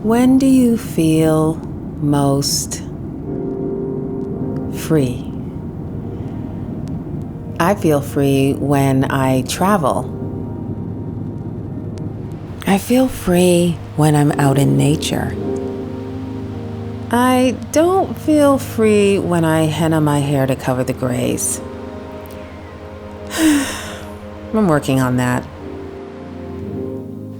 When do you feel most free? I feel free when I travel. I feel free when I'm out in nature. I don't feel free when I henna my hair to cover the grays. I'm working on that.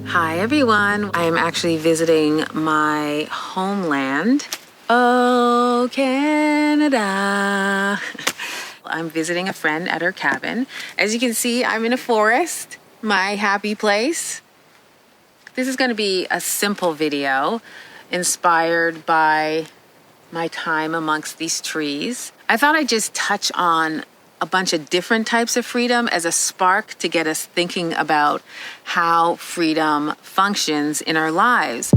Hi everyone, I am actually visiting my homeland. Oh, Canada. I'm visiting a friend at her cabin. As you can see, I'm in a forest, my happy place. This is going to be a simple video inspired by my time amongst these trees. I thought I'd just touch on a bunch of different types of freedom as a spark to get us thinking about how freedom functions in our lives.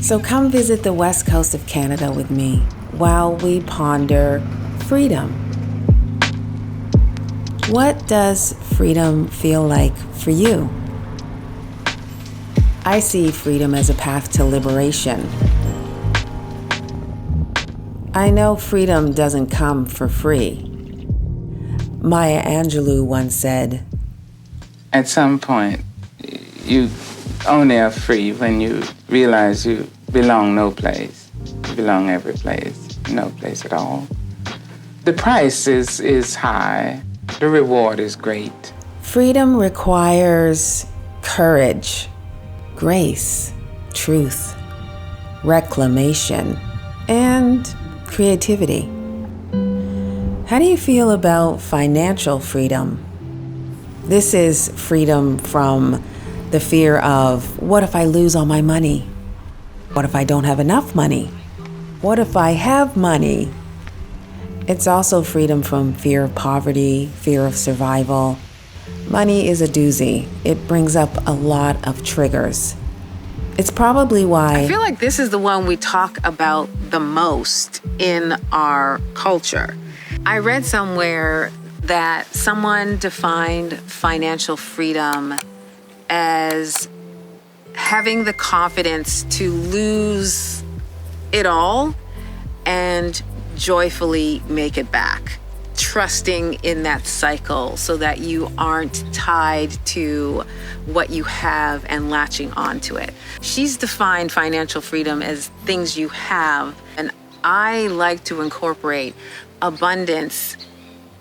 So come visit the west coast of Canada with me while we ponder freedom. What does freedom feel like for you? I see freedom as a path to liberation. I know freedom doesn't come for free. Maya Angelou once said, at some point, you only are free when you realize you belong no place. You belong every place, no place at all. The price is high. The reward is great. Freedom requires courage, grace, truth, reclamation, and creativity. How do you feel about financial freedom? This is freedom from the fear of, what if I lose all my money? What if I don't have enough money? What if I have money? It's also freedom from fear of poverty, fear of survival. Money is a doozy. It brings up a lot of triggers. It's probably why I feel like this is the one we talk about the most in our culture. I read somewhere that someone defined financial freedom as having the confidence to lose it all and joyfully make it back. Trusting in that cycle so that you aren't tied to what you have and latching onto it. She's defined financial freedom as things you have, and I like to incorporate abundance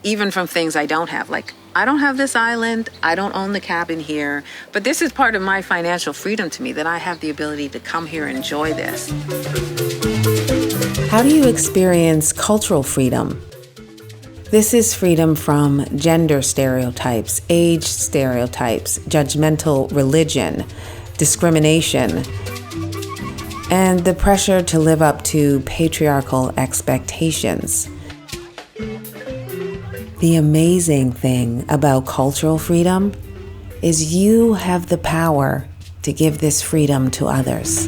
even from things I don't have. Like, I don't have this island, I don't own the cabin here, but this is part of my financial freedom to me, that I have the ability to come here and enjoy this. How do you experience cultural freedom? This is freedom from gender stereotypes, age stereotypes, judgmental religion, discrimination, and the pressure to live up to patriarchal expectations. The amazing thing about cultural freedom is you have the power to give this freedom to others.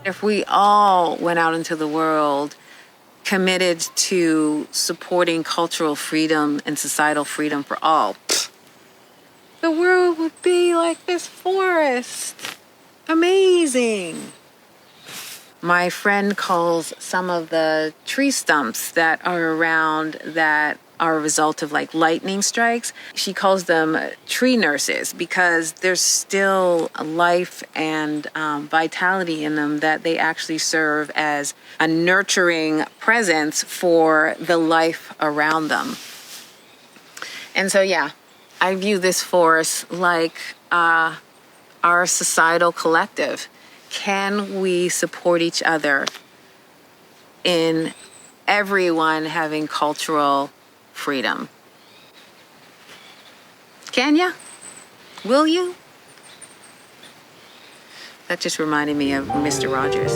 If we all went out into the world committed to supporting cultural freedom and societal freedom for all, the world would be like this forest. Amazing. My friend calls some of the tree stumps that are around that are a result of like lightning strikes, she calls them tree nurses, because there's still life and vitality in them, that they actually serve as a nurturing presence for the life around them. And so, yeah, I view this forest like our societal collective. Can we support each other in everyone having cultural freedom? Can ya? Will you? That just reminded me of Mr. Rogers.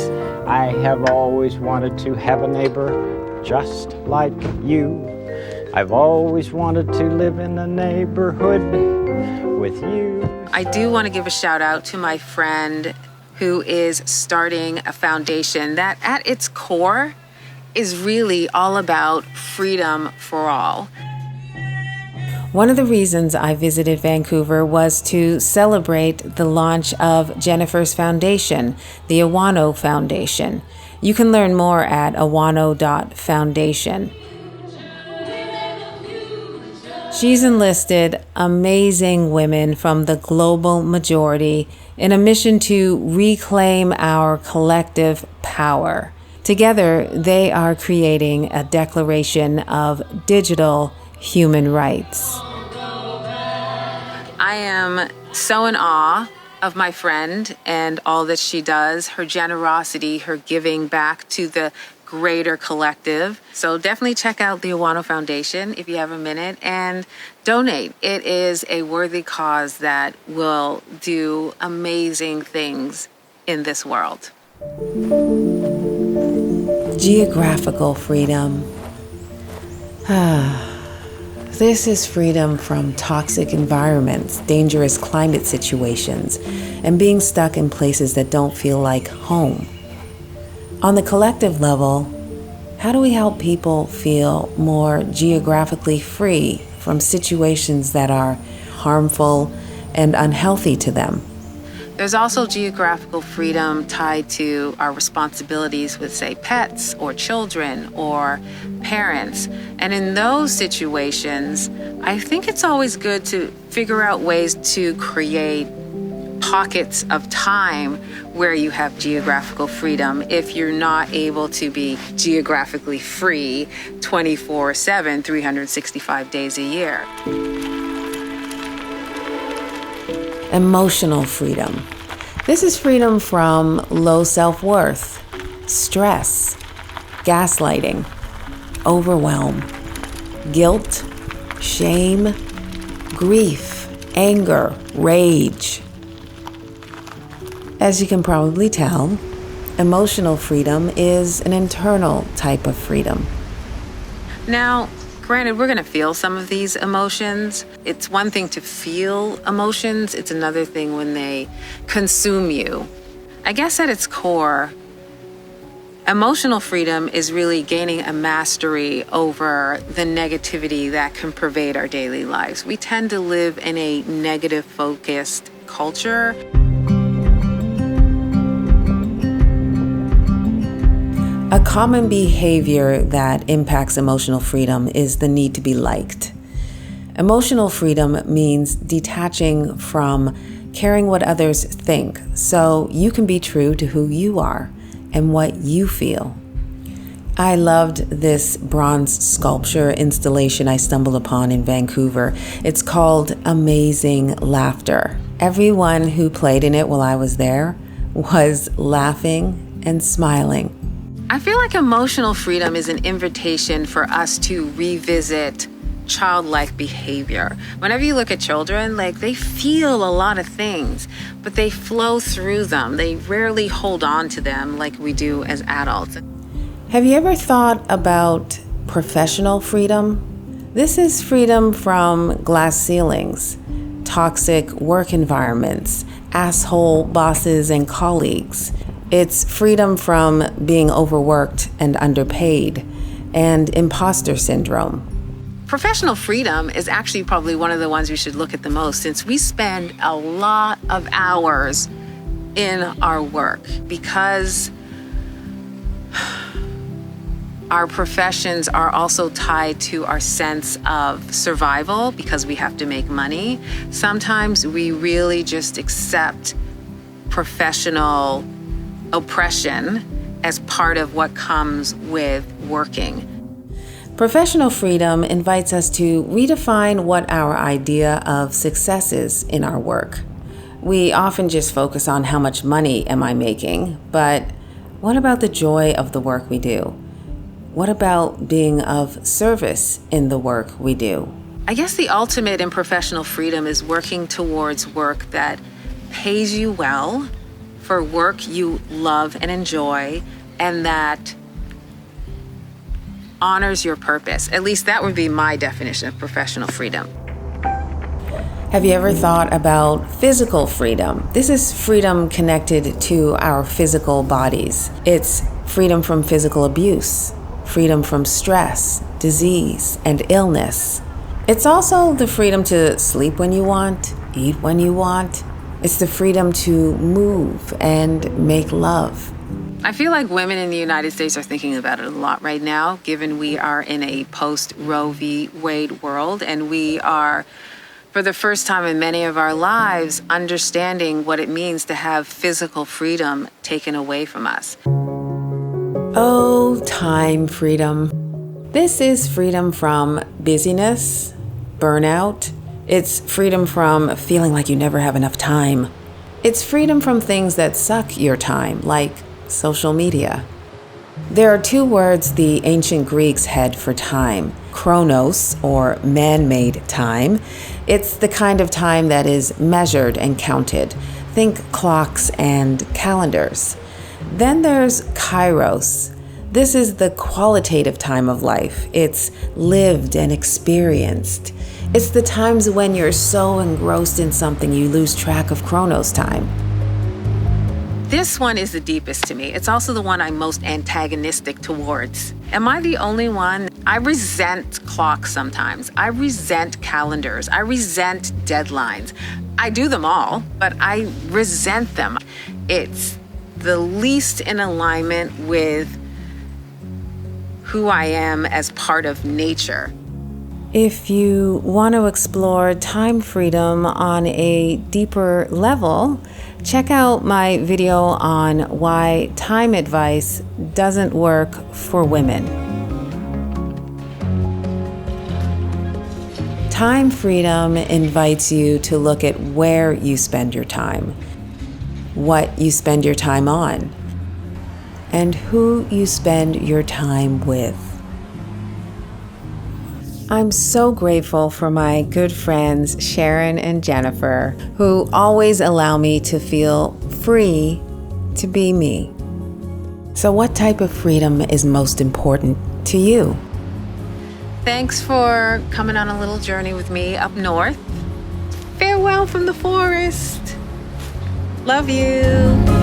I have always wanted to have a neighbor just like you. I've always wanted to live in a neighborhood with you. I do want to give a shout out to my friend who is starting a foundation that at its core is really all about freedom for all. One of the reasons I visited Vancouver was to celebrate the launch of Jennifer's foundation, the Ouano Foundation. You can learn more at ouano.foundation. She's enlisted amazing women from the global majority in a mission to reclaim our collective power. Together, they are creating a declaration of digital human rights. I am so in awe of my friend and all that she does, her generosity, her giving back to the greater collective. So definitely check out the Ouano Foundation if you have a minute and donate. It is a worthy cause that will do amazing things in this world. Geographical freedom. This is freedom from toxic environments, dangerous climate situations, and being stuck in places that don't feel like home. On the collective level, how do we help people feel more geographically free from situations that are harmful and unhealthy to them? There's also geographical freedom tied to our responsibilities with, say, pets or children or parents. And in those situations, I think it's always good to figure out ways to create pockets of time where you have geographical freedom if you're not able to be geographically free 24/7, 365 days a year. Emotional freedom. This is freedom from low self-worth, stress, gaslighting, overwhelm, guilt, shame, grief, anger, rage. As you can probably tell, emotional freedom is an internal type of freedom. Now, granted, we're going to feel some of these emotions. It's one thing to feel emotions. It's another thing when they consume you. I guess at its core, emotional freedom is really gaining a mastery over the negativity that can pervade our daily lives. We tend to live in a negative-focused culture. A common behavior that impacts emotional freedom is the need to be liked. Emotional freedom means detaching from caring what others think, so you can be true to who you are and what you feel. I loved this bronze sculpture installation I stumbled upon in Vancouver. It's called Amazing Laughter. Everyone who played in it while I was there was laughing and smiling. I feel like emotional freedom is an invitation for us to revisit childlike behavior. Whenever you look at children, they feel a lot of things, but they flow through them. They rarely hold on to them like we do as adults. Have you ever thought about professional freedom? This is freedom from glass ceilings, toxic work environments, asshole bosses and colleagues. It's freedom from being overworked and underpaid, and imposter syndrome. Professional freedom is actually probably one of the ones we should look at the most, since we spend a lot of hours in our work because our professions are also tied to our sense of survival because we have to make money. Sometimes we really just accept professional oppression as part of what comes with working. Professional freedom invites us to redefine what our idea of success is in our work. We often just focus on how much money am I making, but what about the joy of the work we do? What about being of service in the work we do? I guess the ultimate in professional freedom is working towards work that pays you well, for work you love and enjoy, and that honors your purpose. At least that would be my definition of professional freedom. Have you ever thought about physical freedom? This is freedom connected to our physical bodies. It's freedom from physical abuse, freedom from stress, disease, and illness. It's also the freedom to sleep when you want, eat when you want. It's the freedom to move and make love. I feel like women in the United States are thinking about it a lot right now, given we are in a post-Roe v. Wade world, and we are, for the first time in many of our lives, understanding what it means to have physical freedom taken away from us. Oh, time freedom. This is freedom from busyness, burnout. It's freedom from feeling like you never have enough time. It's freedom from things that suck your time, like social media. There are two words the ancient Greeks had for time: chronos, or man-made time. It's the kind of time that is measured and counted. Think clocks and calendars. Then there's kairos. This is the qualitative time of life. It's lived and experienced. It's the times when you're so engrossed in something you lose track of chronos time. This one is the deepest to me. It's also the one I'm most antagonistic towards. Am I the only one? I resent clocks sometimes. I resent calendars. I resent deadlines. I do them all, but I resent them. It's the least in alignment with who I am as part of nature. If you want to explore time freedom on a deeper level, check out my video on why time advice doesn't work for women. Time freedom invites you to look at where you spend your time, what you spend your time on, and who you spend your time with. I'm so grateful for my good friends Sharon and Jennifer, who always allow me to feel free to be me. So what type of freedom is most important to you? Thanks for coming on a little journey with me up north. Farewell from the forest. Love you.